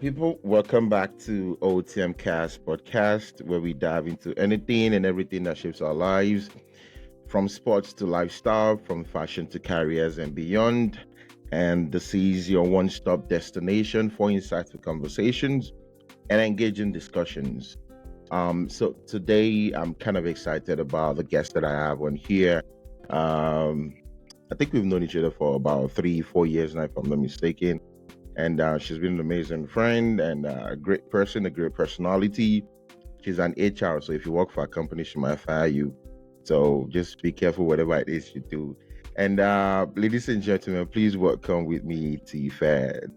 people? Welcome back to OTMkast podcast, where we dive into anything and everything that shapes our lives, from sports to lifestyle, from fashion to careers and beyond. And this is your one-stop destination for insightful conversations and engaging discussions. So today I'm kind of excited about the guest that I have on here. I think we've known each other for about 3, 4 years now, if I'm not mistaken. And she's been an amazing friend and a great person, a great personality. She's an HR, so if you work for a company, she might fire you. So just be careful whatever it is you do. And ladies and gentlemen, please welcome with me Tife.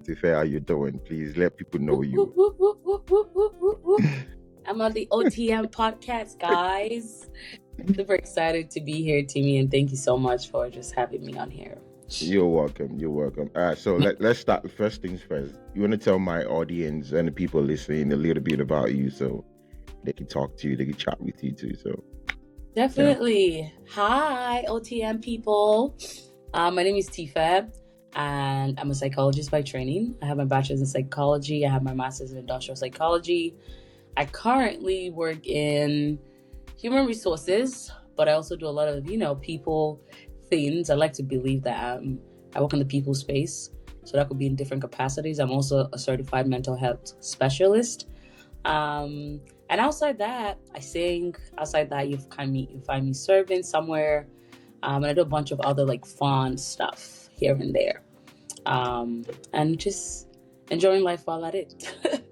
Tife, how you doing? Please let people know you. I'm on the OTM podcast, guys. Super excited to be here, Timmy, and thank you so much for just having me on here. You're welcome. You're welcome. All right, so let's start. First things first. You want to tell my audience and the people listening a little bit about you, so they can talk to you, they can chat with you too. So definitely. Yeah. Hi, OTM people. My name is Tife, and I'm a psychologist by training. I have my bachelor's in psychology. I have my master's in industrial psychology. I currently work in human resources, but I also do a lot of, people things. I like to believe that I work in the people space, so that could be in different capacities. I'm also a certified mental health specialist, and outside that, I sing. Outside that, you find me serving somewhere, and I do a bunch of other like fun stuff here and there, and just enjoying life while at it.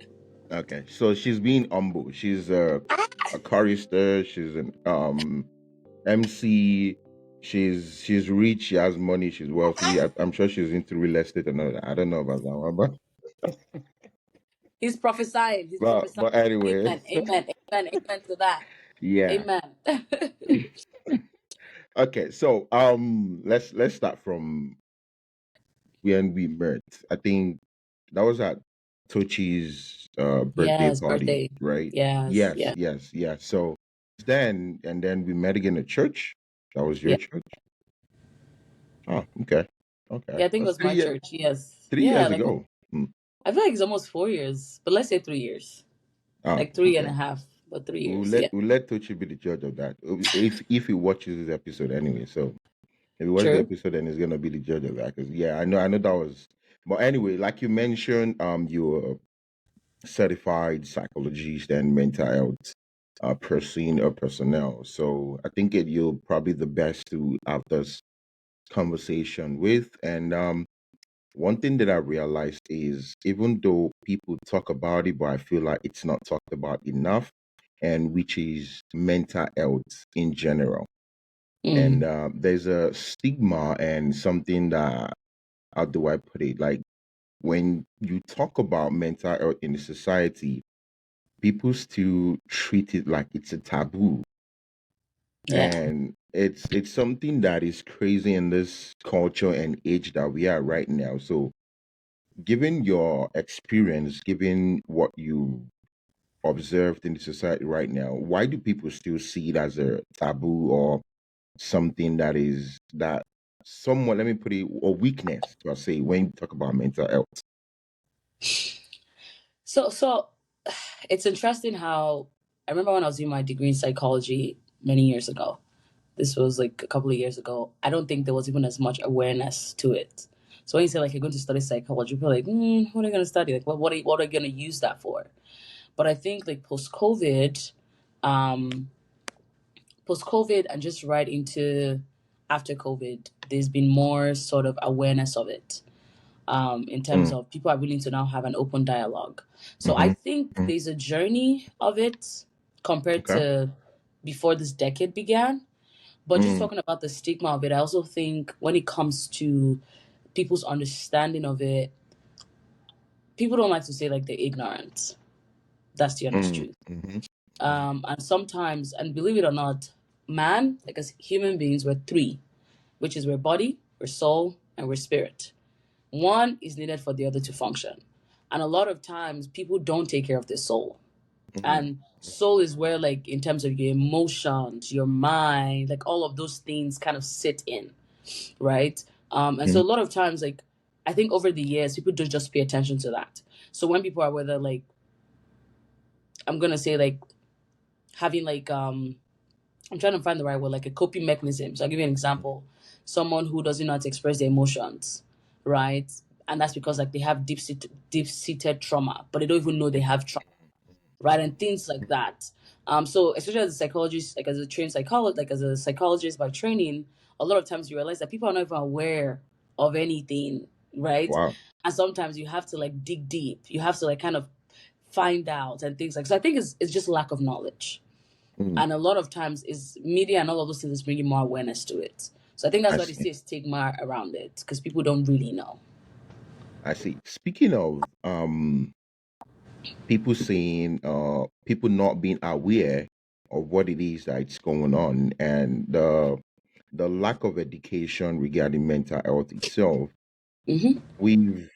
okay, so she's being humble. She's a chorister. She's an MC. She's rich. She has money. She's wealthy. I'm sure she's into real estate and all that. I don't know about that one, but He's prophesying. but anyway, Amen to that. yeah. Amen. Okay, so let's start from when we met. I think that was at Tochi's birthday Yes, party, birthday. right? Yes, Yes, yeah. yes, yes. So then we met again at church. That was your Yeah. church. Oh, okay, okay. Yeah, I think it That's was my church. Yes. 3 years Yeah, like ago. I feel like it's almost 4 years, but let's say 3 years. Oh, Like three and okay. a half, but 3 We'll years. let Yeah. we'll let Tochi be the judge of that. If he watches this episode anyway. So if he watches the True. episode, then he's gonna be the judge of that. Because yeah, I know that was. But anyway, like you mentioned, you were certified psychologist and mental health person or personnel. So I think you're probably the best to have this conversation with. And one thing that I realized is even though people talk about it, but I feel like it's not talked about enough, and which is mental health in general. And there's a stigma and something that, how do I put it? Like when you talk about mental health in the society, people still treat it like it's a taboo. Yeah. And it's something that is crazy in this culture and age that we are right now. So given your experience, given what you observed in the society right now, why do people still see it as a taboo or something that is that somewhat, let me put it, a weakness per se when you talk about mental health? So it's interesting how I remember when I was doing my degree in psychology many years ago. This was like a couple of years ago. I don't think there was even as much awareness to it. So when you say like you're going to study psychology, people are like, what are you going to study? Like, what are you going to use that for? But I think like um, post COVID, and just right into after COVID, there's been more sort of awareness of it. In terms of people are willing to now have an open dialogue. So I think there's a journey of it compared Okay. to before this decade began. But just talking about the stigma of it, I also think when it comes to people's understanding of it, people don't like to say like they're ignorant. That's the honest truth. And sometimes, and believe it or not, man, like as human beings, we're three, which is we're body, we're soul, and we're spirit. One is needed for the other to function. And a lot of times people don't take care of their soul. And soul is where, like, in terms of your emotions, your mind, like all of those things kind of sit in, right? And so a lot of times, like, I think over the years, people don't just pay attention to that. So when people are whether like, I'm gonna say like having like I'm trying to find the right word, like a coping mechanism. So I'll give you an example. Someone who doesn't know how to express their emotions, right? And that's because like they have deep seated trauma, but they don't even know they have trauma, right? And things like that. So especially as a psychologist, like as a trained psychologist, like as a psychologist by training, a lot of times you realize that people are not even aware of anything, right? Wow. And sometimes you have to like dig deep. You have to like kind of find out and things like so. I think it's just lack of knowledge, Mm, and a lot of times is media and all of those things is bringing more awareness to it. So I think that's I why they see. see a stigma around it because people don't really know. I see. Speaking of people saying people not being aware of what it is that's going on and the lack of education regarding mental health itself, Hmm. we've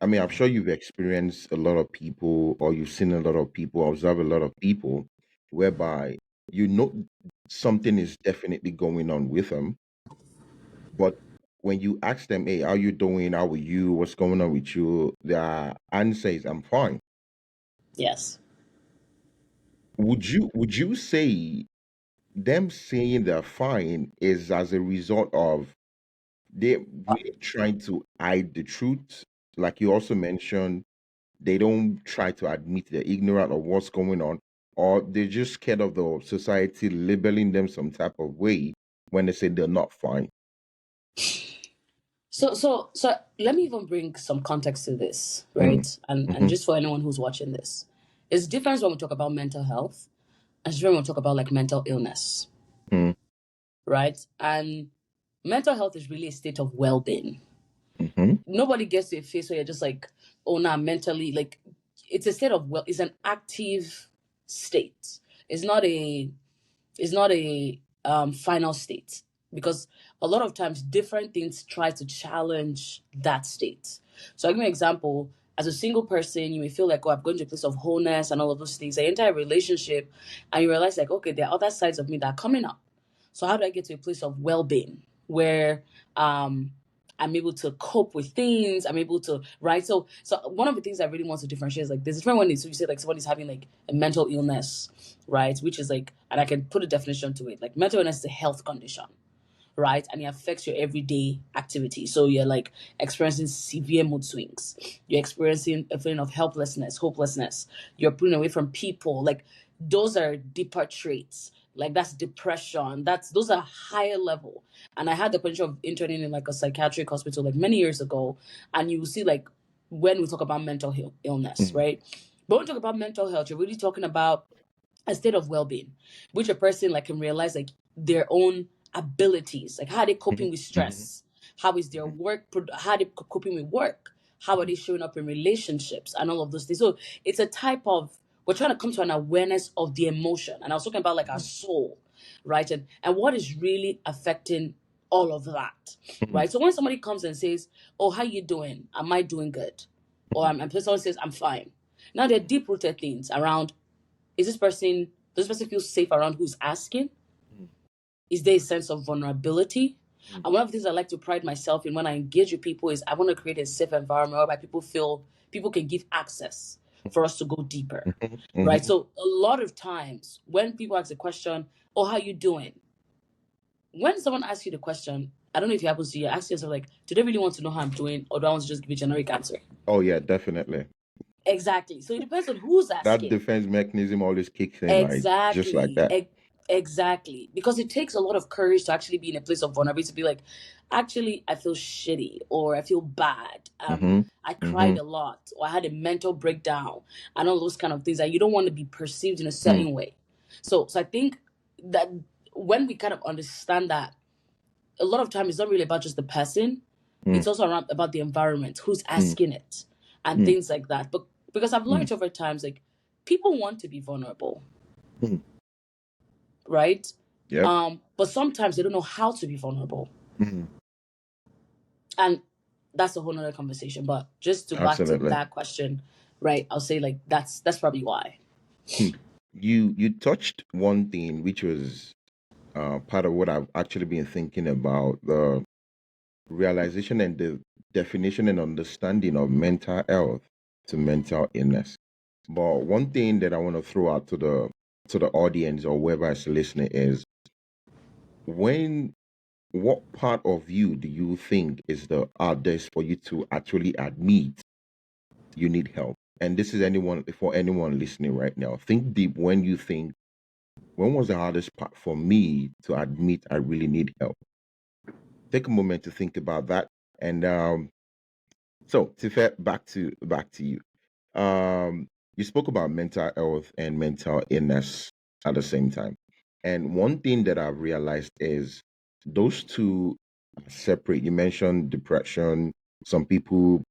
I mean, I'm sure you've experienced a lot of people or you've seen a lot of people, observe a lot of people whereby you know something is definitely going on with them, but when you ask them, hey, how you doing? How are you? What's going on with you? Their answer is, I'm fine. Yes. Would you say them saying they're fine is as a result of they really trying to hide the truth? Like you also mentioned, they don't try to admit they're ignorant of what's going on, or they're just scared of the society labeling them some type of way when they say they're not fine. So let me even bring some context to this, Mm, right? And mm-hmm, just for anyone who's watching this, it's different when we talk about mental health and it's different when we talk about like mental illness, mm, right? And mental health is really a state of well-being. mm-hmm, Nobody gets to a phase where you're just like, oh, now mentally, like it's a state of well, it's an active state. It's not a it's not a final state because a lot of times different things try to challenge that state. So I'll give you an example. As a single person, you may feel like, oh, I'm going to a place of wholeness and all of those things. I enter a relationship and you realize like, okay, there are other sides of me that are coming up. So how do I get to a place of well-being where um I'm able to cope with things. I'm able to, right? So one of the things I really want to differentiate is like there's a different one. So you say like somebody's having like a mental illness, right? Which is like, and I can put a definition to it. Like mental illness is a health condition, right? And it affects your everyday activity. So you're like experiencing severe mood swings. You're experiencing a feeling of helplessness, hopelessness. You're pulling away from people. Like those are deeper traits. Like that's depression. Those are higher level. And I had the pleasure of interning in like a psychiatric hospital like many years ago. And you will see like when we talk about mental illness, mm, right? But when we talk about mental health, you're really talking about a state of well-being, which a person like can realize like their own abilities, like how are they mm-hmm, coping with mm-hmm, stress, how is their work, how are they coping with work, how are mm-hmm, they showing up in relationships, and all of those things. So it's a type of we're trying to come to an awareness of the emotion, and I was talking about like our soul, right, and what is really affecting all of that, mm-hmm, right? So when somebody comes and says, "Oh, how you doing? Am I doing good?" Or and someone says, "I'm fine." Now there are deep-rooted things around is this person does this person feel safe around who's asking? Is there a sense of vulnerability? mm-hmm, And one of the things I like to pride myself in when I engage with people is I want to create a safe environment whereby people feel people can give access for us to go deeper. mm-hmm, Right. mm-hmm. So a lot of times when people ask the question, "Oh, how you doing?" When someone asks you the question, I don't know if it happens to you, ask yourself like, do they really want to know how I'm doing, or do I want to just give a generic answer? Oh yeah, definitely. Exactly. So it depends on who's That asking. defense mechanism always kicks in, like just like Exactly. that. Exactly. Because it takes a lot of courage to actually be in a place of vulnerability to be like, actually, I feel shitty or I feel bad. Mm-hmm, I mm-hmm, cried a lot or I had a mental breakdown and all those kind of things that you don't want to be perceived in a mm, certain way. So I think that when we kind of understand that a lot of time it's not really about just the person, mm, it's also around about the environment, who's mm, asking it and mm, things like that. But because I've mm, learned over times, like people want to be vulnerable, mm. right? Yep. But sometimes they don't know how to be vulnerable. Mm, And that's a whole nother conversation. But just to back to absolutely. that question, right? I'll say like that's probably why. Hmm. You touched one thing which was part of what I've actually been thinking about, the realization and the definition and understanding of mental health. to mental illness. But one thing that I want to throw out to the audience or whoever is listening is, when what part of you do you think is the hardest for you to actually admit you need help? And this is anyone for anyone listening right now. Think deep when you think, when was the hardest part for me to admit I really need help? Take a moment to think about that. And so Tife, back to you. You spoke about mental health and mental illness at the same time. And one thing that I've realized is those two are separate. You mentioned depression. Some people,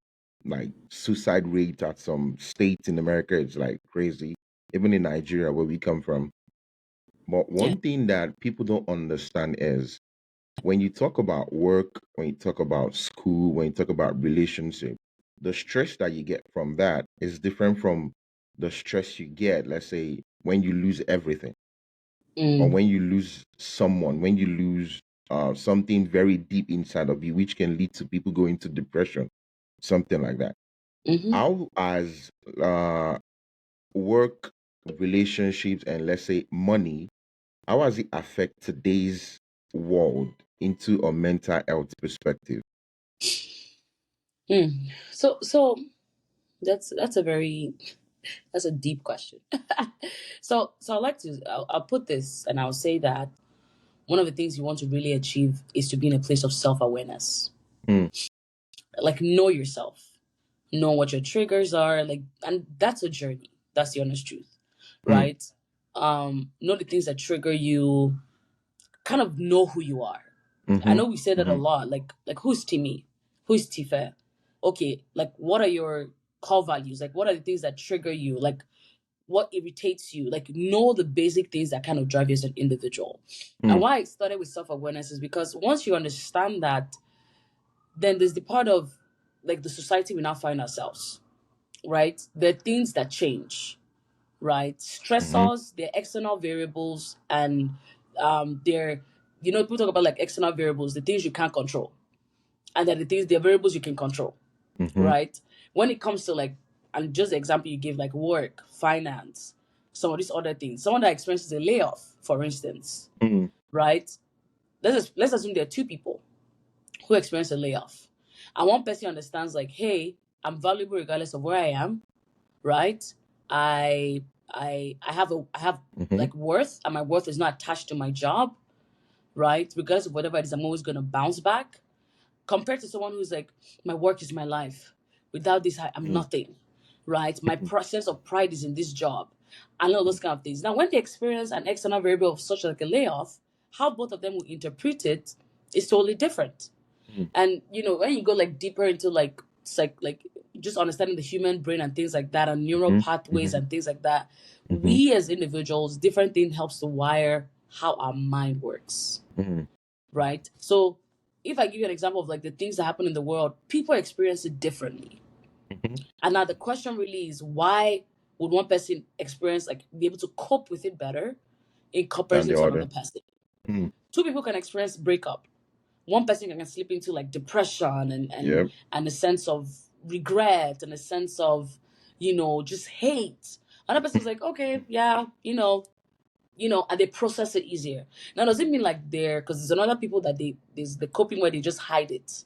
like, suicide rate at some states in America, it's like crazy. Even in Nigeria, where we come from. But Yeah. one thing that people don't understand is when you talk about work, when you talk about school, when you talk about relationship, the stress that you get from that is different from the stress you get, let's say, when you lose everything, or Mm. when you lose someone, when you lose something very deep inside of you, which can lead to people going to depression, something like that. Mm-hmm. How as work, relationships, and let's say money, how does it affect today's world into a mental health perspective? Mm. So that's a very that's a deep question. So I like to I'll put this and I'll say that one of the things you want to really achieve is to be in a place of self awareness. Mm, Like know yourself, know what your triggers are, like, and that's a journey. That's the honest truth, mm, right? Know the things that trigger you, kind of know who you are. I mm-hmm, know we say that a mm-hmm, lot, like who's Timmy? Who's Tife? Okay, like what are your core values? Like what are the things that trigger you? Like what irritates you? Like know the basic things that kind of drive you as an individual. And mm, why I started with self-awareness is because once you understand that, then there's the part of like the society we now find ourselves, right? There are things that change, right? mm-hmm, Stressors, they're external variables, and they're, people talk about like external variables, the things you can't control, and then the variables you can control, mm-hmm, right? When it comes to like, and just the example you give, like work, finance, some of these other things, someone that experiences a layoff, for instance, mm, right? Let's assume there are two people who experience a layoff, and one person understands like, hey, I'm valuable regardless of where I am, right? I I have mm-hmm, like worth, and my worth is not attached to my job, right? Regardless of whatever it is, I'm always gonna bounce back. Compared to someone who's like, my work is my life. Without this, I'm mm, nothing, right? My sense of pride is in this job, and all those kind of things. Now, when they experience an external variable of such like a layoff, how both of them will interpret it is totally different. mm, And when you go like deeper into like just understanding the human brain and things like that, and neural mm-hmm, pathways mm-hmm, and things like that, mm-hmm, we as individuals, different thing helps to wire how our mind works, mm-hmm, right? So if I give you an example of like the things that happen in the world, people experience it differently. mm-hmm. And now the question really is, why would one person experience, like, be able to cope with it better in Than comparison the to another other. person? Mm, Two people can experience breakup. One person can slip into like depression yep. and a sense of regret and a sense of just hate. Another person's like, okay, yeah, and they process it easier. Now, does it mean like they're, because there's another people that there's the coping where they just hide it.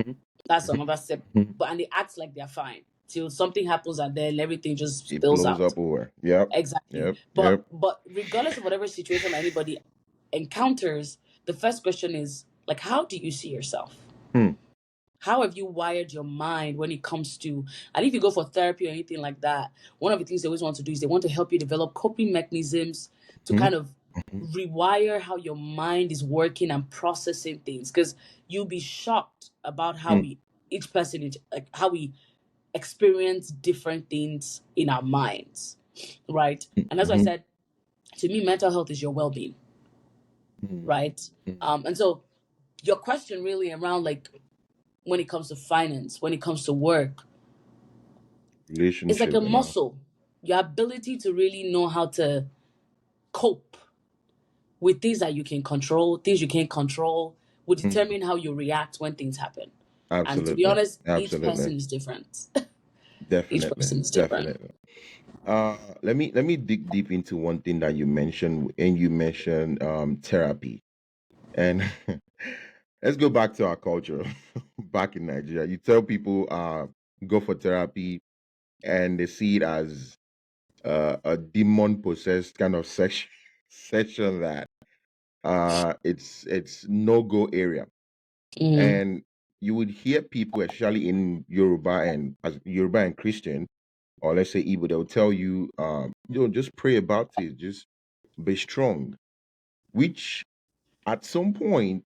Mm-hmm, That's mm-hmm, another step. mm-hmm. But and they act like they're fine till something happens and then everything just It spills blows out. up over. Yep. Exactly. Yep. But Yep. regardless of whatever situation anybody encounters, the first question is like, how do you see yourself? Mm, How have you wired your mind when it comes to, and if you go for therapy or anything like that, one of the things they always want to do is they want to help you develop coping mechanisms to mm-hmm, kind of rewire how your mind is working and processing things. Because you'll be shocked about how mm, each person is, like, how we experience different things in our minds, right? And as I mm-hmm, said, to me, mental health is your well-being, mm, right? And so your question really around like when it comes to finance, when it comes to work, it's like a relationship and all. muscle. Your ability to really know how to cope with things that you can control, things you can't control, will Mm, determine how you react when things happen. And to be absolutely. honest, each Absolutely. person is different. Each Definitely, person is different. definitely. Let me dig deep into one thing that you mentioned, and you mentioned therapy. And let's go back to our culture back in Nigeria. You tell people go for therapy, and they see it as a demon possessed kind of section that it's no go area. Mm, And you would hear people, especially in Yoruba and as Yoruba and Christian, or let's say Igbo, they'll tell you, just pray about it, just be strong. Which at some point,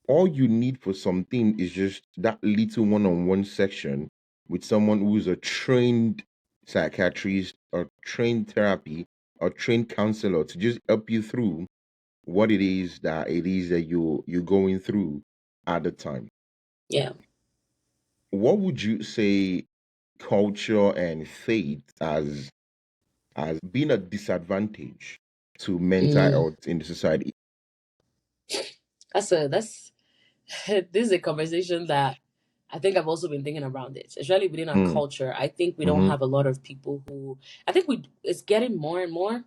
all you need for something is just that little one-on-one section with someone who's a trained psychiatrist or trained therapy or trained counselor to just help you through what it is that you're going through at the time. yeah. What would you say culture and faith as being a disadvantage to mental Mm, health in the society? that's this is a conversation that I think I've also been thinking around it, especially within our Mm, culture. I think we don't mm-hmm, have a lot of people who I think we it's getting more and more.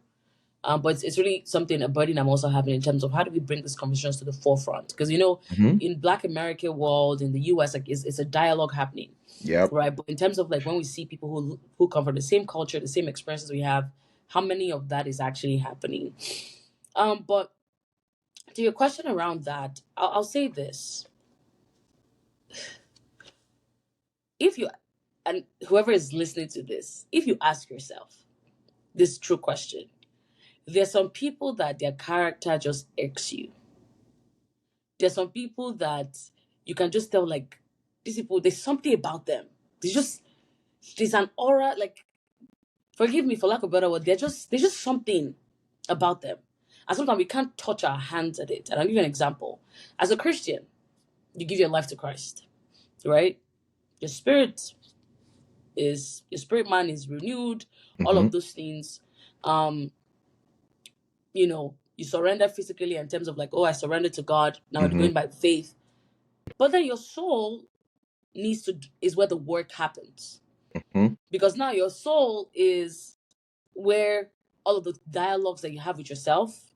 But it's really something a burden I'm also having in terms of how do we bring these conversations to the forefront? Because mm-hmm. in Black America world, in the US, like it's a dialogue happening, Yep. right? But in terms of like when we see people who come from the same culture, the same experiences we have, how many of that is actually happening? But to your question around that, I'll say this: if you and whoever is listening to this, if you ask yourself this true question, there's some people that their character just irks you. There's some people that you can just tell like these people, there's something about them. There's an aura, like forgive me for lack of a better word, there's just something about them. And sometimes we can't touch our hands at it. And I'll give you an example. As a Christian, you give your life to Christ, right? Your spirit your spirit man is renewed, all Mm-hmm, of those things. Um, you surrender physically in terms of like, oh, I surrender to God. Now I'm mm-hmm, going by faith. But then your soul is where the work happens. mm-hmm, Because now your soul is where all of the dialogues that you have with yourself,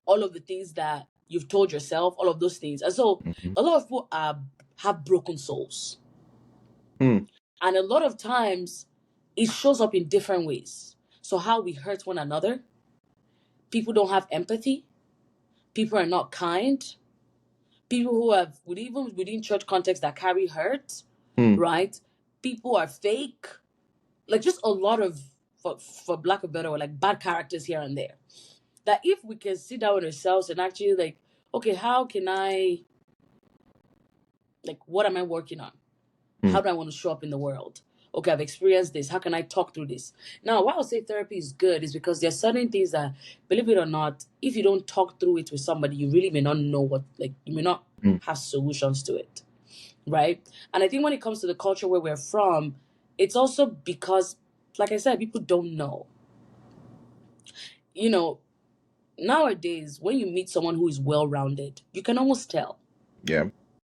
all of the things that you've told yourself, all of those things. And so mm-hmm, a lot of people have broken souls. mm-hmm, And a lot of times it shows up in different ways. So how we hurt one another, people don't have empathy, people are not kind, people who have even within church context that carry hurt, mm-hmm, right? People are fake, like just a lot of for lack of better word, like bad characters here and there. That if we can sit down with ourselves and actually like, okay, how can I like what am I working on? How do I want to show up in the world? Okay, I've experienced this. How can I talk through this? Now, why I would say therapy is good is because there's certain things that, believe it or not, if you don't talk through it with somebody, you really may not know you may not mm-hmm. have solutions to it, right? And I think when it comes to the culture where we're from, it's also because, like I said, people don't know. You know, nowadays, when you meet someone who is well rounded, you can almost tell. Yeah.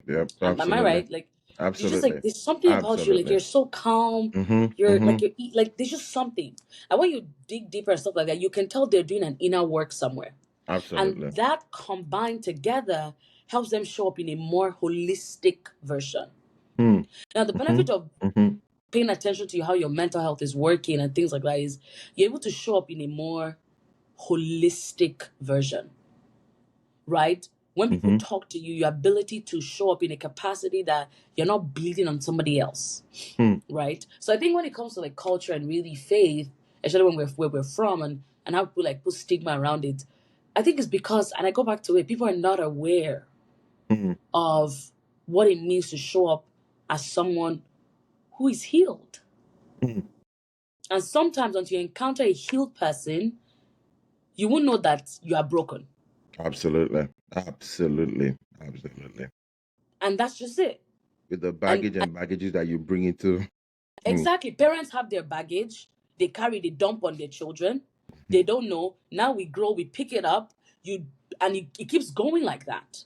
Yep. Am I Absolutely. right? Like you're just like Absolutely. there's something about you. Like Absolutely. you're so calm. Mm-hmm, You're mm-hmm. like like there's just something. And when you dig deeper and stuff like that, you can tell they're doing an inner work somewhere. And Absolutely. that combined together helps them show up in a more holistic version. Mm, Now the mm-hmm, benefit of mm-hmm, paying attention to how your mental health is working and things like that is you're able to show up in a more holistic version, right? When people mm-hmm, talk to you, your ability to show up in a capacity that you're not bleeding on somebody else, mm, right? So I think when it comes to like culture and really faith, especially when we're where we're from and how people like put stigma around it, I think it's because, and I go back to it, people are not aware mm, of what it means to show up as someone who is healed. mm. And sometimes until you encounter a healed person, you won't know that you are broken. Absolutely. Absolutely. Absolutely. And that's just it. With the And baggage and baggages that you bring into. Mm, exactly. Parents have their baggage. They carry the dump on their children. They mm, don't know. Now we grow, we pick it up. And it keeps going like that,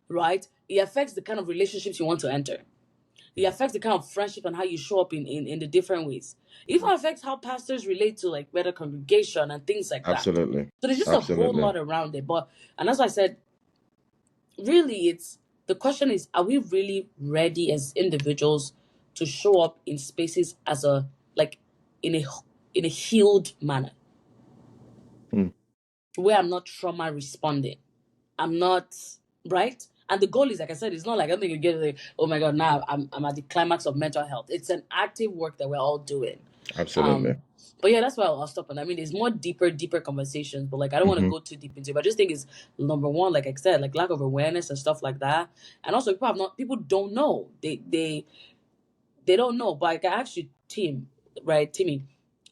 right? It affects the kind of relationships you want to enter. It affects the kind of friendship and how you show up in the different ways. It even affects how pastors relate to like better congregation and things like that. Absolutely. So there's just a whole Absolutely. lot around it. But and that's why I said, really, it's the question is, are we really ready as individuals to show up in spaces as a like in a in a healed manner Hmm. where I'm not trauma responding. I'm not right. And the goal is, like I said, it's not like I don't think you get like, oh my god, now I'm at the climax of mental health. It's an active work that we're all doing. Absolutely. Um, but yeah, that's why I'll stop. And I mean, there's more deeper conversations, but like I don't want to Hmm. go too deep into it. But I just think it's number one, like I said, like lack of awareness and stuff like that. And also people don't know. They don't know. But like I asked you, Timmy,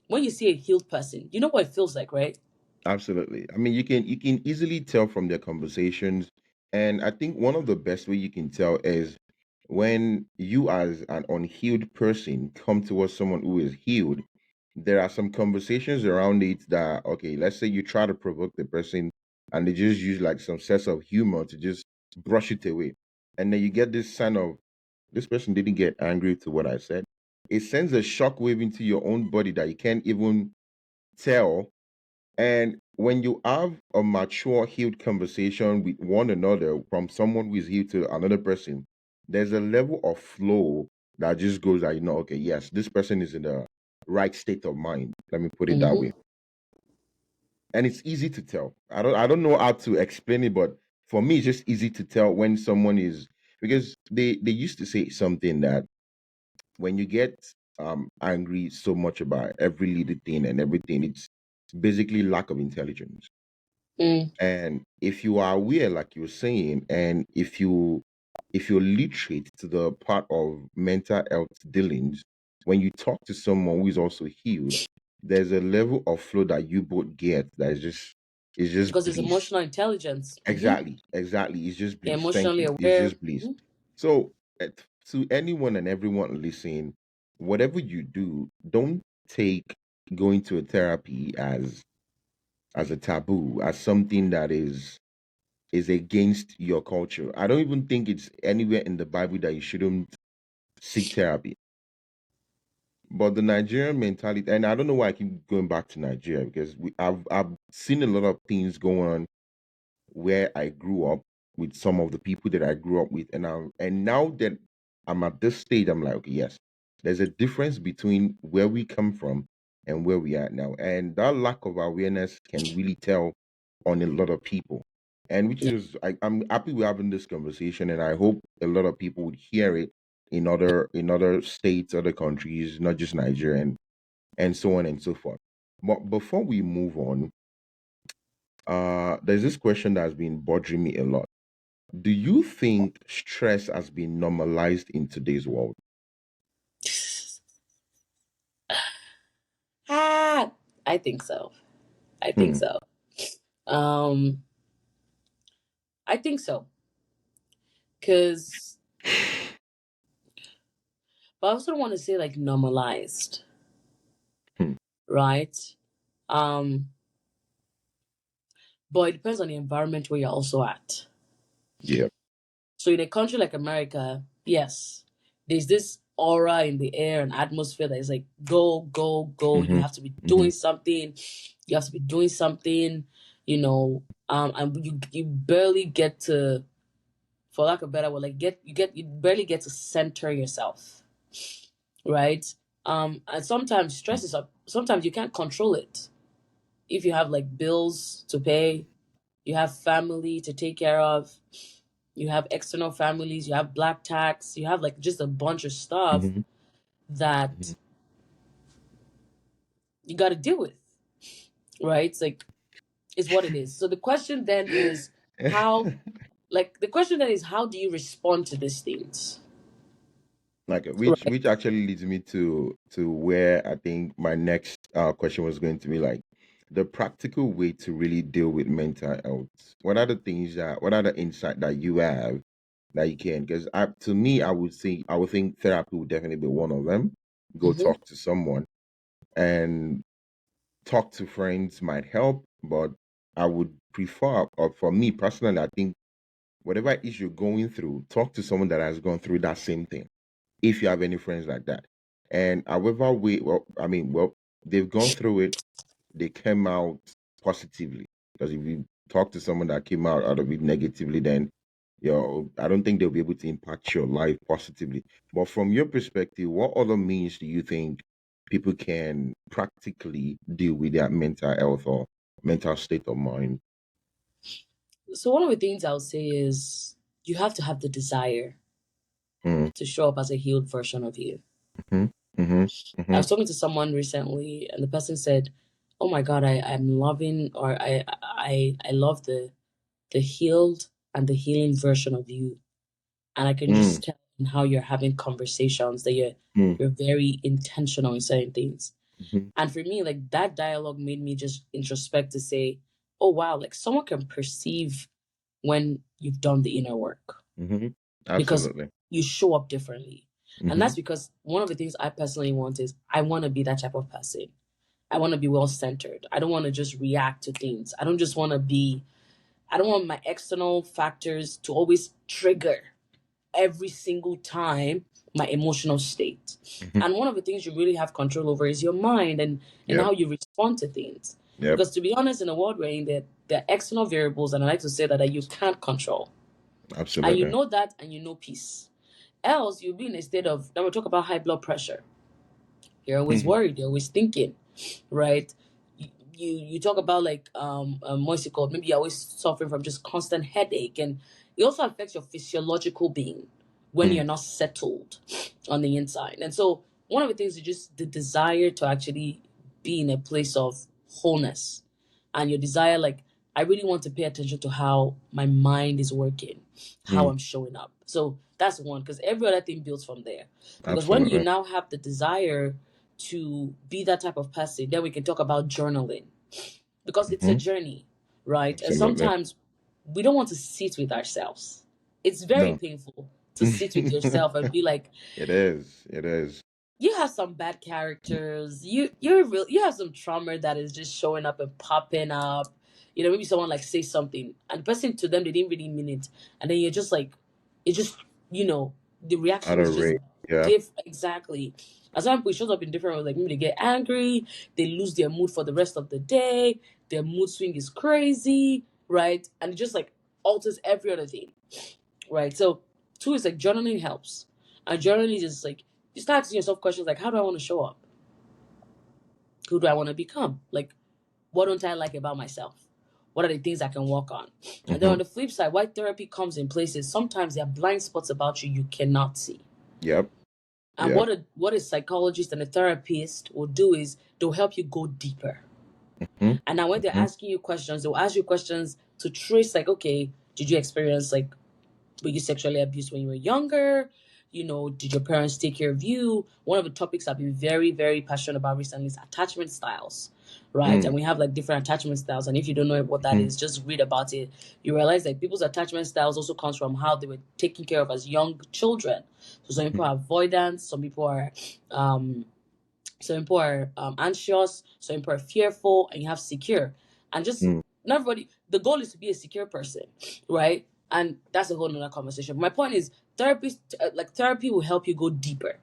when you see a healed person, you know what it feels like, right? Absolutely. I mean, you can easily tell from their conversations, and I think one of the best way you can tell is when you, as an unhealed person, come towards someone who is healed. There are some conversations around it that, okay, let's say you try to provoke the person, and they just use like some sense of humor to just brush it away, and then you get this sign of this person didn't get angry to what I said. It sends a shockwave into your own body that you can't even tell. And when you have a mature, healed conversation with one another from someone who is healed to another person, there's a level of flow that just goes that, okay, yes, this person is in the right state of mind. Let me put it that way. Mm-hmm. And it's easy to tell. I don't know how to explain it, but for me, it's just easy to tell when someone is, because they used to say something that when you get angry so much about every little thing and everything, it's basically lack of intelligence. Mm. And if you are aware, like you were saying, and if you're literate to the part of mental health dealings, when you talk to someone who is also healed, there's a level of flow that you both get that is just Because it's bliss. emotional intelligence. Mm-hmm. Exactly, exactly. It's just You're bliss. Thank emotionally you. It's aware. just bliss. Mm-hmm. So, to anyone and everyone listening, whatever you do, don't take going to a therapy as a taboo, as something that is against your culture. I don't even think it's anywhere in the Bible that you shouldn't seek therapy. But the Nigerian mentality, and I don't know why I keep going back to Nigeria, because I've seen a lot of things going on where I grew up with some of the people that I grew up with, and now that I'm at this stage, I'm like, okay, yes, there's a difference between where we come from and where we are now, and that lack of awareness can really tell on a lot of people, and which Yeah. is I'm happy we're having this conversation, and I hope a lot of people would hear it in other states, other countries, not just Nigeria, and so on and so forth. But before we move on, there's this question that has been bothering me a lot. Do you think stress has been normalized in today's world? Ah, I think so. I think Hmm. so. Um, I think so. Cause, but I also don't want to say like normalized, Hmm. right? Um, but it depends on the environment where you're also at. Yeah. So in a country like America, yes, there's this aura in the air and atmosphere that is like go, go, go. You Mm-hmm. have to be Mm-hmm. doing something. You have to be doing something, and you barely get to, for lack of a better word, like you barely get to center yourself, right? And sometimes stress is up. Sometimes you can't control it. If you have like bills to pay, you have family to take care of, you have external families, you have black tax, you have like just a bunch of stuff Mm-hmm. that you got to deal with, right? It's like, is what it is. So the question then is how, Mm-hmm. the question then is how do you respond to these things, Like which right? which actually leads me to where I think my next question was going to be, like the practical way to really deal with mental health. What are the insight that you have that you can, because to me I would think therapy would definitely be one of them. Go Mm-hmm. talk to someone, and talk to friends might help, but I would prefer, or for me personally, I think whatever issue you're going through, talk to someone that has gone through that same thing. if you have any friends like that. And however they've gone through it, they came out positively. Because if you talk to someone that came out of it negatively, then I don't think they'll be able to impact your life positively. But from your perspective, what other means do you think people can practically deal with their mental health or mental state of mind? So one of the things I'll say is you have to have the desire Mm, to show up as a healed version of you. mhm, mhm, I mhm, was talking to someone recently, and the person said, "Oh my God, I'm loving, or I love the healed and the healing version of you, and I can mm, just tell in how you're having conversations that mm, you're very intentional in certain things." mhm, And for me, like that dialogue made me just introspect to say, "Oh wow, like someone can perceive when you've done the inner work mhm. because Absolutely. you show up differently." And that's Mhm, because one of the things I personally want is I want to be that type of person. I want to be well centered. I don't want to just react to things. I don't want my external factors to always trigger every single time my emotional state. mhm. And one of the things you really have control over is your mind and Yep. how you respond to things. Yep. Because to be honest, in a world where there are external variables, and I like to say that you can't control. And you Absolutely. know that and you know peace. Else you'll be in a state of, then we talk about high blood pressure. You're always Mhm, worried, you're always thinking, right? You talk about like what's it called? Maybe you're always suffering from just constant headache, and it also affects your physiological being when mm, you're not settled on the inside. And so one of the things is just the desire to actually be in a place of wholeness, and your desire, like I really want to pay attention to how my mind is working, how mm. I'm showing up. So that's one, because every other thing builds from there. Because when you Absolutely. now have the desire to be that type of person, then we can talk about journaling because it's a Mhm. journey, right? And Absolutely. sometimes we don't want to sit with ourselves. It's very No. painful to sit with yourself and be like, It is. It is. you have some bad characters. You have some trauma that is just showing up and popping up. You know, maybe someone like say something and the person to them they didn't really mean it, and then you're just like, it just you know the Out reaction is of just rate. Yeah. exactly. As some people it shows up in different ways. Like maybe they get angry, they lose their mood for the rest of the day. Their mood swing is crazy, right? And it just like alters every other thing, right? So two is like journaling helps, and journaling is like you start asking yourself questions like, how do I want to show up? Who do I want to become? Like, what don't I like about myself? What are the things I can work on? And then Hmm. on the flip side, why therapy comes in places, sometimes there are blind spots about you cannot see. Yep. And Yep. what a psychologist and a therapist will do is they'll help you go deeper. Hmm. And now when they're Hmm. asking you questions, they'll ask you questions to trace like, okay, did you experience like were you sexually abused when you were younger? You know, did your parents take care of you? One of the topics I've been very, very passionate about recently is attachment styles, right? And Mm. we have like different attachment styles. And if you don't know what that Hmm. is, just read about it. You realize that people's attachment styles also comes from how they were taken care of as young children. So some people are avoidant, um, some people are anxious, some people are fearful, and you have secure. And just Mm. not everybody, the goal is to be a secure person, right? And that's a whole nother conversation. But my point is, therapy will help you go deeper.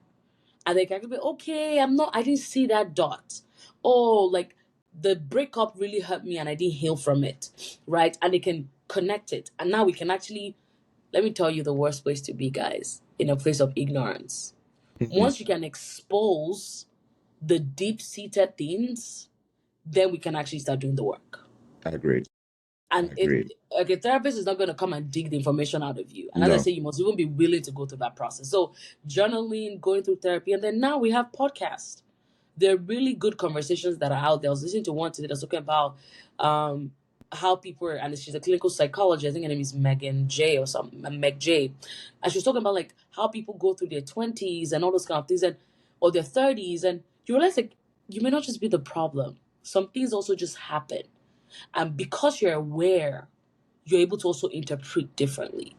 And they can be, okay, I didn't see that dot. Oh, like the breakup really hurt me and I didn't heal from it, right? And they can connect it. And now we can actually, let me tell you the worst place to be, guys, in a place of ignorance. Mhm. Once you can expose the deep seated things, then we can actually start doing the work. Agreed. And it Agreed. like a therapist is not going to come and dig the information out of you. And as I No. say, you must even be willing to go through that process. So journaling, going through therapy, and then now we have podcasts. There are really good conversations that are out there. I was listening to one today that's talking about um, how people are, and she's a clinical psychologist. I think her name is Megan J or something, Meg J. And she was talking about like how people go through their 20s and all those kind of things, and or their 30s, and you realize like you may not just be the problem. Some things also just happen, and because you're aware, you're able to also interpret differently.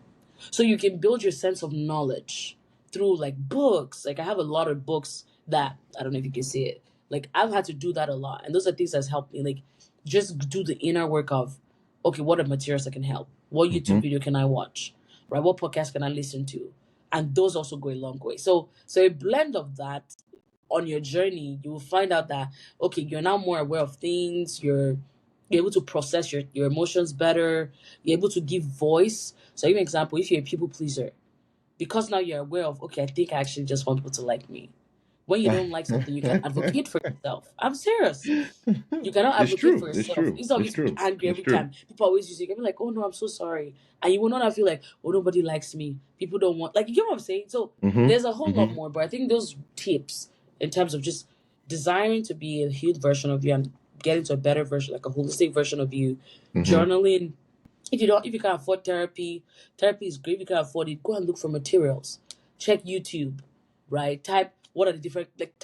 So you can build your sense of knowledge through like books. Like I have a lot of books that I don't know if you can see it. Like I've had to do that a lot. And those are things that's helped me. Like just do the inner work of okay, what are materials that can help? What YouTube Hmm. video can I watch? Right? What podcast can I listen to? and those also go a long way. So a blend of that on your journey, you will find out that okay, you're now more aware of things. You're able to process your emotions better. You're able to give voice. So, give an example: if you're a people pleaser, because now you're aware of okay, I think I actually just want people to like me. When you don't like something, you can advocate for yourself. I'm serious. You cannot It's advocate for true. It's yourself. true. Instead of you It's to be true. angry It's every true. time, people always use it. You'll be like, oh no, I'm so sorry. And you will not feel like, oh, nobody likes me. People don't want, like, you get what I'm saying? So Mm-hmm. there's a whole lot Mm-hmm. more, but I think those tips in terms of just desiring to be a healed version of you and getting to a better version, like a holistic version of you, Mm-hmm. journaling. If you can't afford therapy, therapy is great. If you can't afford it, go and look for materials. Check YouTube, right? Type what are the different, like,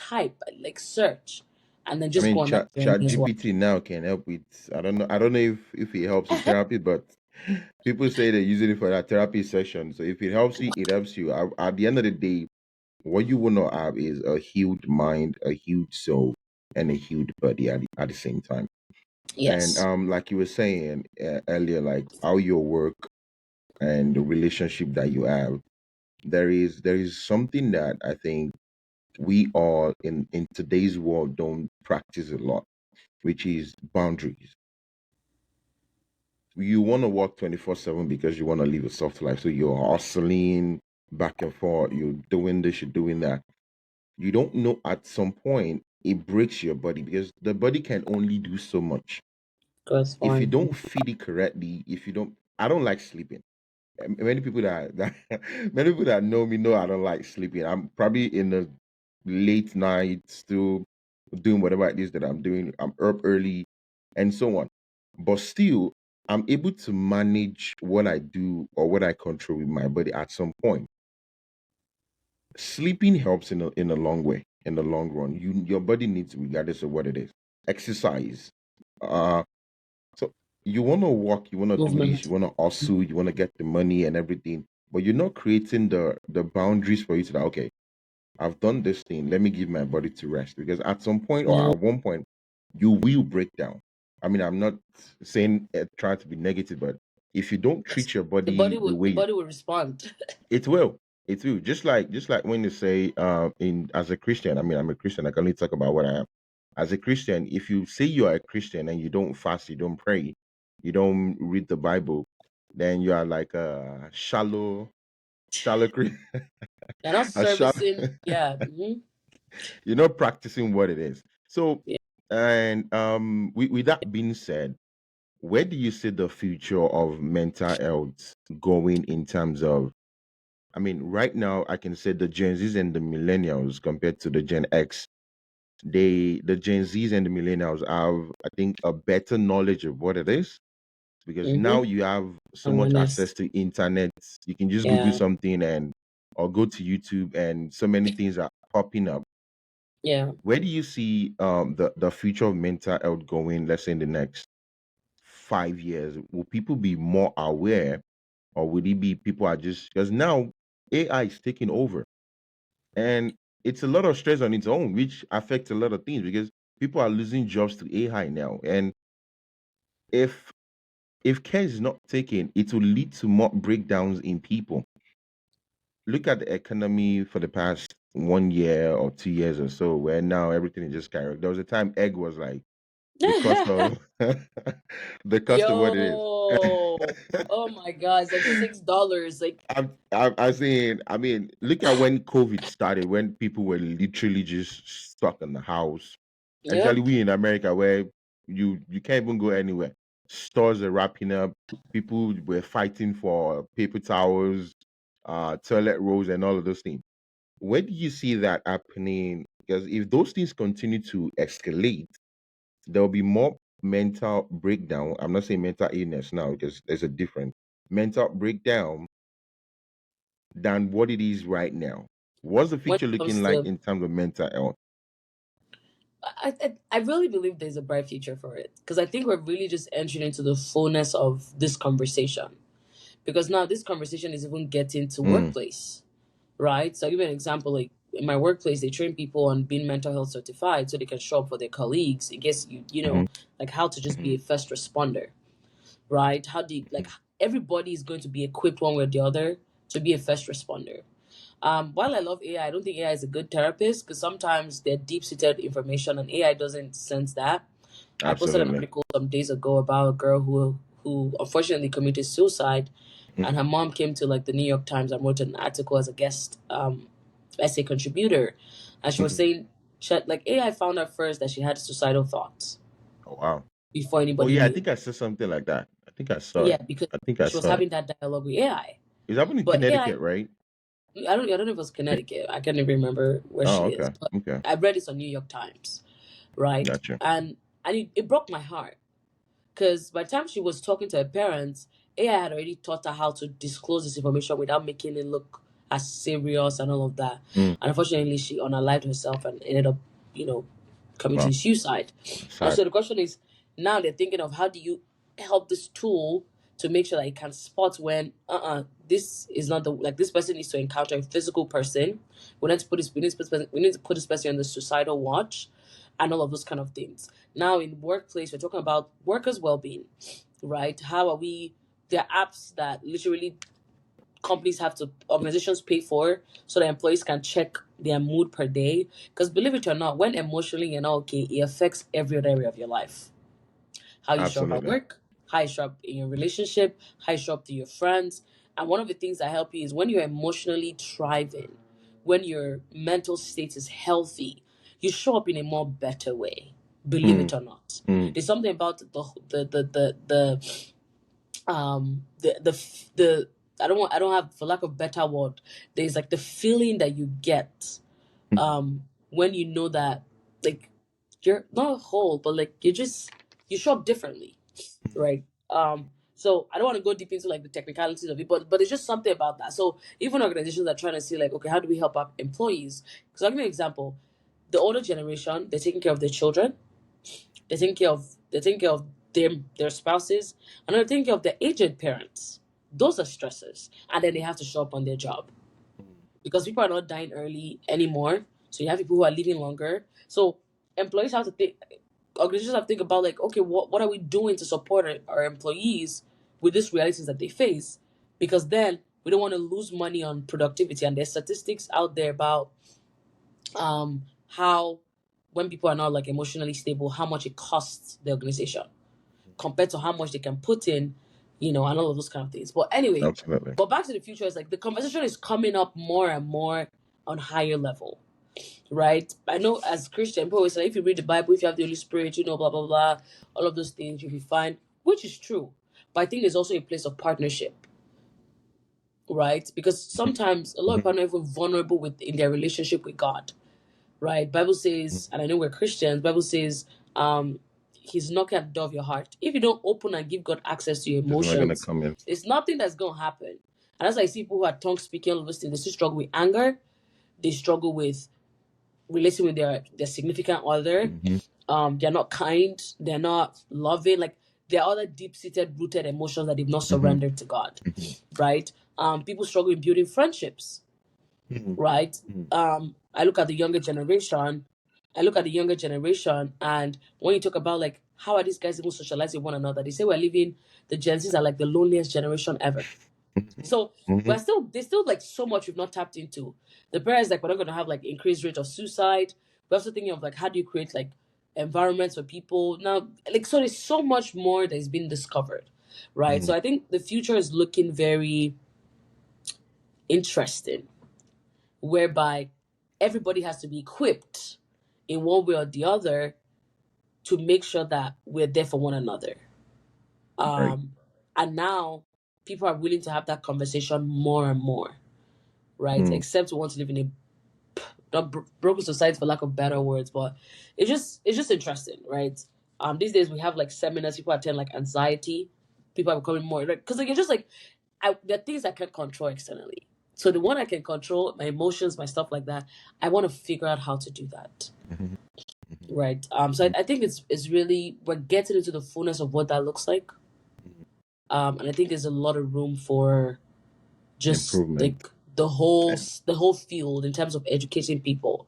like search, and then I just go mean, on that Chat journey as well. GPT now can help with. I don't know if it helps with therapy, but people say they're using it for that therapy session. So if it helps you, it helps you. At the end of the day, what you will not have is a healed mind, a healed soul, and a healed body at the same time. And Yes, like you were saying earlier, like how your work and the relationship that you have, there is something that I think we all in today's world don't practice a lot, which is boundaries. You want to work 24/7 because you want to live a soft life. So you're hustling back and forth, you're doing this, you're doing that. You don't know at some point it breaks your body because the body can only do so much. that's If you fine. don't feed it correctly, if you don't, I don't like sleeping. Many people that many people that know me know I don't like sleeping. I'm probably in the late night still doing whatever it is that I'm doing. I'm up early and so on. But still, I'm able to manage what I do or what I control with my body at some point. Sleeping helps in a long way, in the long run. Your body needs, regardless of what it is. Exercise. Uh so you want to walk, you want to do this, you Movement. want to hustle, you want to get the money and everything, but you're not creating the boundaries for you to, okay, I've done this thing. Let me give my body to rest because at some point or No, at one point, you will break down. I mean, I'm not saying trying to be negative, but if you don't yes. treat your body the The way body will respond. it will, it will. Just like when you say, in as a Christian. I mean, I'm a Christian. I can only talk about what I am. As a Christian, if you say you are a Christian and you don't fast, you don't pray, you don't read the Bible, then you are like a shallow Christian. They're not A shallow. servicing. Yeah. You're not practicing what it is. So, Yeah. and with that being said, where do you see the future of mental health going in terms of? I mean, right now I can say the Gen Zs and the Millennials compared to the Gen X. The Gen Zs and the Millennials have, I think, a better knowledge of what it is because now Mm-hmm. you have so much Awareness. access to internet. You can just Google Yeah. something and or go to YouTube and so many things are popping up. Yeah. Where do you see the future of mental health going, let's say in the next 5 years? Will people be more aware or would it be people are just because now AI is taking over and it's a lot of stress on its own, which affects a lot of things because people are losing jobs to AI now. And if care is not taken, it will lead to more breakdowns in people. Look at the economy for the past 1 year or 2 years or so, where now everything is just skyrocketing. There was a time egg was like the cost of the cost of what it is. Yo. Oh my God. It's like $6. Like, I'm saying, I mean, look at when COVID started, when people were literally just stuck in the house. Especially yep. we in America, where you can't even go anywhere. Stores are wrapping up. People were fighting for paper towels, toilet rolls, and all of those things. Where do you see that happening? Because if those things continue to escalate, there will be more mental breakdown. I'm not saying mental illness now because there's a difference. Mental breakdown than what it is right now. What's the When future it looking comes like to, in terms of mental health? I really believe there's a bright future for it because I think we're really just entering into the fullness of this conversation. Because now this conversation is even getting to Mm, workplace, right? So I'll give you an example. Like in my workplace, they train people on being mental health certified so they can show up for their colleagues in case you mhm, know, like how to just be mhm, a first responder, right? How do you, like everybody is going to be equipped one way or the other to be a first responder. While I love AI, I don't think AI is a good therapist because sometimes they're deep-seated information and AI doesn't sense that. I posted an Absolutely. article some days ago about a girl who unfortunately committed suicide, and her Mhm. mom came to like the New York Times and wrote an article as a guest essay contributor, and she was Mhm. saying she had, like AI found out first that she had suicidal thoughts Oh wow. before Oh anybody yeah, I knew. think I saw something like that. I think I saw Yeah, it. because I think I she was saw it. having that dialogue with AI, It's happened in but AI. Connecticut, right? I don't know if it was Connecticut. I can't even remember where Oh, she is, okay. but Okay. I read this on New York Times, right? Gotcha. And it broke my heart because by the time she was talking to her parents, AI had already taught her how to disclose this information without making it look as serious and all of that. Mm. And unfortunately, she unalived herself and ended up, you know, Wow. committing suicide. And Sad. so the question is, now they're thinking of how do you help this tool to make sure that it can spot when this is not the like this person needs to encounter a physical person. We need to put this person on the suicidal watch and all of those kind of things. Now in workplace, we're talking about workers' well-being, right? How are we? There are apps that literally companies have to organizations pay for so that employees can check their mood per day. Because believe it or not, when emotionally you're not okay, it affects every other area of your life. How you show up at Absolutely. work, how you show up in your relationship, how you show up to your friends. And one of the things that help you is when you're emotionally thriving, when your mental state is healthy, you show up in a more better way. Believe Mm. it or not. Mm. There's something about the I don't have, for lack of better word, there's like the feeling that you get Mm. when you know that like you're not whole but like you show up differently, right? So I don't want to go deep into like the technicalities of it, but it's just something about that. So even organizations are trying to see like, okay, how do we help our employees? Because I'll give you an example. The older generation, they're taking care of their children, they're taking care of their spouses, and they're taking care of their aged parents. Those are stresses, and then they have to show up on their job because people are not dying early anymore. So you have people who are living longer. So employees have to think, organizations have to think about like, okay, what are we doing to support our employees with these realities that they face? Because then we don't want to lose money on productivity. And there's statistics out there about how when people are not like emotionally stable, how much it costs the organization compared to how much they can put in, and all of those kind of things. But anyway, Absolutely. but back to the future is like the conversation is coming up more and more on higher level, right? I know as Christian, people always say if you read the Bible, if you have the Holy Spirit, blah blah blah, all of those things you'll be fine, which is true. But I think there's also a place of partnership, right? Because sometimes a lot of Mhm. people are not even vulnerable with in their relationship with God, right? Bible says, and I know we're Christians, Bible says, he's knocking at the door of your heart. If you don't open and give God access to your It's not gonna emotions, come in. it's nothing that's gonna happen. And as I see people who are tongue speaking, all of those things, they still struggle with anger, they struggle with relating with their significant other. Hmm. They're not kind, they're not loving, like there are other deep seated rooted emotions that they've not Hmm. surrendered to God, Hmm. right? People struggle in building friendships, Hmm. right? Hmm. I look at the younger generation. And when you talk about like how are these guys even socializing with one another, they say we're living. The Gen Zs are like the loneliest generation ever. So Hmm. there's still like so much we've not tapped into. The parents like we're not gonna have like increased rate of suicide. We're also thinking of like how do you create like environments for people now, like so there's so much more that is being discovered, right? Hmm. So I think the future is looking very interesting, whereby everybody has to be equipped in one way or the other to make sure that we're there for one another. Right. Um, and now people are willing to have that conversation more and more, right? Mm. Except we want to live in a not broken society, for lack of better words, but it's just interesting, right? These days we have like seminars, people attend like anxiety, people are becoming more because like, you're just like there are things I can't control externally. So the one I can control, my emotions, my stuff like that, I want to figure out how to do that. Mhm. Right. So I think it's really we're getting into the fullness of what that looks like. And I think there's a lot of room for just Improvement. like the whole field in terms of educating people.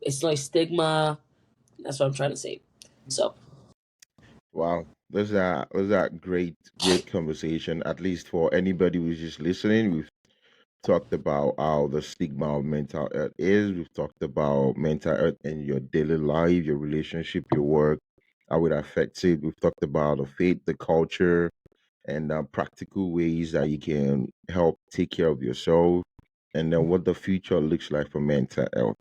It's not a stigma. That's what I'm trying to say. So Wow. Those are great conversation, at least for anybody who's just listening. talked about how the stigma of mental health is. We've talked about mental health in your daily life, your relationship, your work, how it affects it. We've talked about the faith, the culture, and practical ways that you can help take care of yourself, and then what the future looks like for mental health.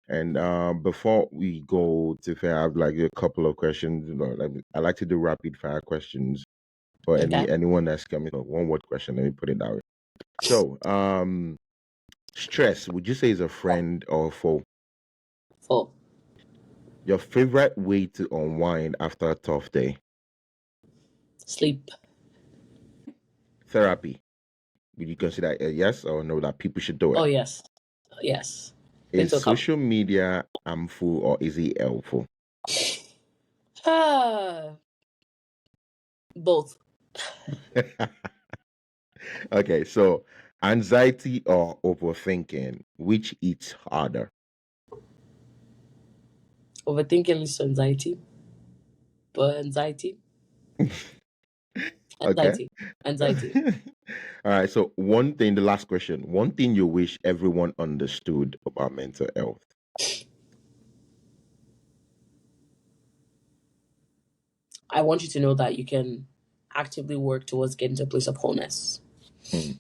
And before we go to fair, I have like a couple of questions. I like to do rapid fire questions for Okay. anyone that's coming. A one word question. Let me put it that way. So, stress, would you say is a friend or foe? Full. Your favorite way to unwind after a tough day? Sleep. Therapy. Would you consider a yes or no that people should do Oh, it? yes. Yes. Been Is to a couple. social media harmful or is it helpful? Ah, both. Okay, so anxiety or overthinking, which eats harder? Overthinking leads to anxiety, but anxiety, Okay. anxiety, anxiety. All right. So, one thing, the last question, one thing you wish everyone understood about mental health. I want you to know that you can actively work towards getting to a place of wholeness. Mm,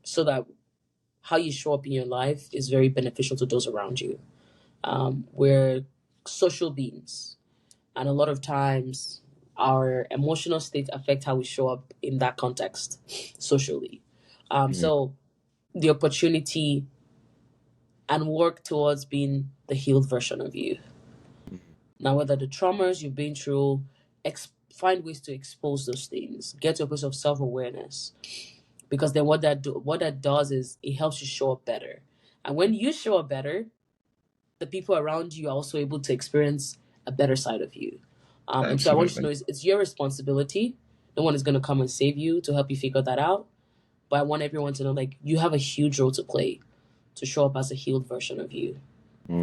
So that how you show up in your life is very beneficial to those around you. We're social beings, and a lot of times our emotional states affect how we show up in that context socially. mm, So the opportunity and work towards being the healed version of you. mm, Now, whether the traumas you've been through, find ways to expose those things, get to a place of self awareness, because then what that does is it helps you show up better. And when you show up better, the people around you are also able to experience a better side of you. And so I want you to know absolutely. it's your responsibility. No one is going to come and save you to help you figure that out. But I want everyone to know like you have a huge role to play to show up as a healed version of you.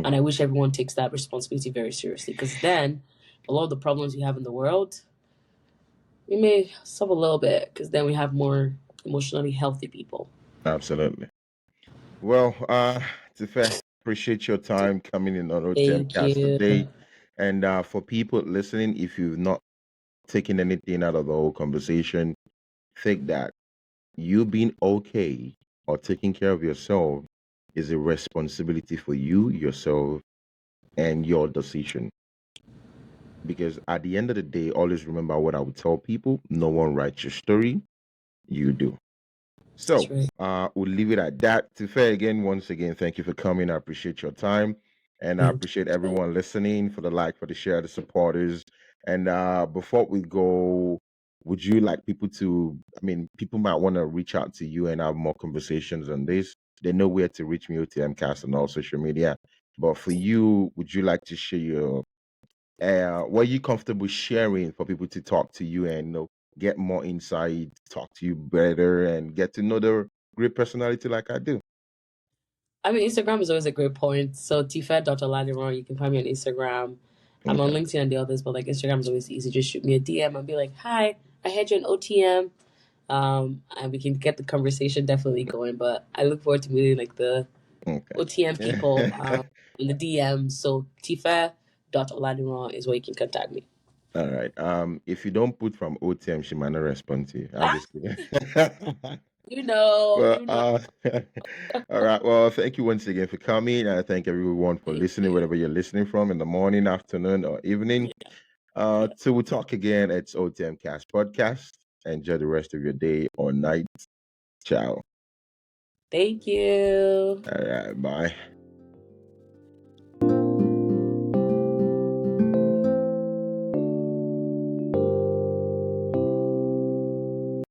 And Mm, I wish everyone takes that responsibility very seriously because then a lot of the problems we have in the world, we may solve a little bit because then we have more emotionally healthy people. absolutely. Well, to fair, appreciate your time coming in on Thank OTMcast you. today. And for people listening, if you've not taken anything out of the whole conversation, think that you being okay or taking care of yourself is a responsibility for you, yourself, and your decision. Because at the end of the day, always remember what I would tell people: no one writes your story, you do. That's So right. we'll leave it at that. To fair again, once again, thank you for coming. I appreciate your time, and I Thank appreciate you. everyone listening, for the like, for the share, the supporters. And before we go, would you like people to? I mean, people might want to reach out to you and have more conversations on this. They know where to reach me, OTMcast, on all social media. But for you, would you like to share your what are you comfortable sharing for people to talk to you and get more insight, talk to you better, and get to know the great personality like I do? I mean, Instagram is always a great point. So Tife.Oladiran, you can find me on Instagram. I'm on Okay. LinkedIn and the others, but like Instagram is always easy. Just shoot me a DM and be like, "Hi, I heard you're an OTM," and we can get the conversation definitely going. But I look forward to meeting like the OTM Okay. people in the DM. So Tife.Oladiran is where you can contact me. All right. If you don't put from OTM, she might not respond to you. I'm Ah, just kidding. you Well, know. all right. Well, thank you once again for coming. I thank everyone for Thank listening, you. wherever you're listening from, in the morning, afternoon, or evening. Yeah, yeah. Till we talk again, it's OTMcast podcast. Enjoy the rest of your day or night. Ciao. Thank you. All right. Bye.